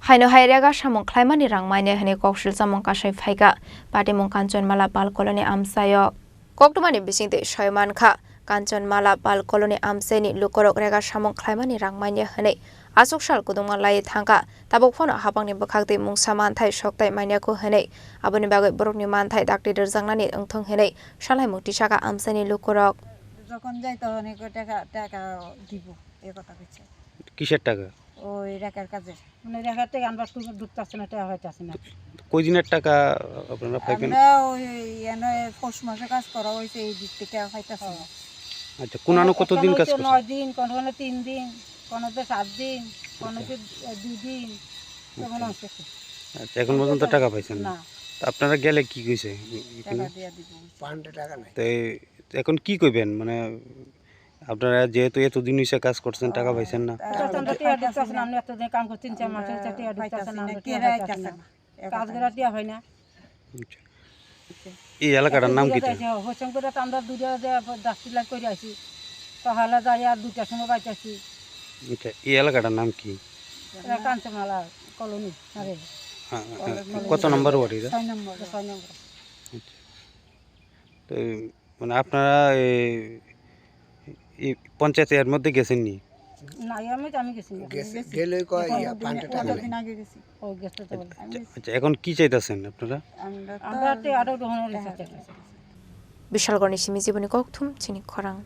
Haino hairega samong klaimani rangmaine hene kokshil samong kasai phaiga patimong Kanchanmala Pal Colony amsayo koktumani bisingte shoymankha Kanchanmala Pal Colony amseni lukorok rega samong klaimani rangmaine hene asokshal kudungma lai thangka tabok phono hapangni bakhakte mungsaman thai soktai maine ko hene aboni bagai borokni manthai dakti derjangnani engthong hene salai mukti saka amseni lukorok যখন যাই তখন টাকা টাকা দিব এই কথা কইছে কিসের টাকা ওই রেখার কাজে মানে রেখার থেকে আমরা ঢুকতেছে না টাকা হইতাছে না কই দিনের টাকা আপনারা পাইবেন আমরা ওই এনে পৌষ মাসে কাজ করা হইছে এই দিক থেকে হইতাছে না আচ্ছা কোনানো কতদিন কাজ করছেন 9 দিন কোন 3 দিন কোন 7 দিন কোন 2 দিন কেমন আছে আচ্ছা এখন পর্যন্ত টাকা পাইছেন না আপনারা গেলে কি কইছে টাকা দিয়া দিব পান্ডে টাকা নাই তো এখন কি কইবেন মানে আপনারা যেহেতু এতদিন হইছে কাজ করছেন টাকা পাইছেন না আমরা টাকা দিতেছ না আমরা এতদিন কাম করছি 3 মাসে টাকা দিতেছ না আমরা টাকা কাজ করে দিয়া হয় না এই এলাকাটার নাম কি হোসেন করে আমরা দুইটা যে 10 লাখ করে আইছি তাহলে যাই আর দুইটার সময় বাইতাছি আচ্ছা এই এলাকাটার নাম কি কাঞ্চনমালা কলোনি আরে কত নম্বর ওয়ার্ড এটা 6 নম্বর তো মানে আপনারা এই পঞ্চায়েতের মধ্যে গেছেন নি না আমি গেছি গেলে কয় পান্ডে টাকা নাই দিন আগে গেছি ও গেছে তো আচ্ছা এখন কি চাইতাছেন আপনারা আমরা তো আরো গ্রহণের ইচ্ছা আছে বিশালগড় নিসিমি জীবনী kokthum chini khorang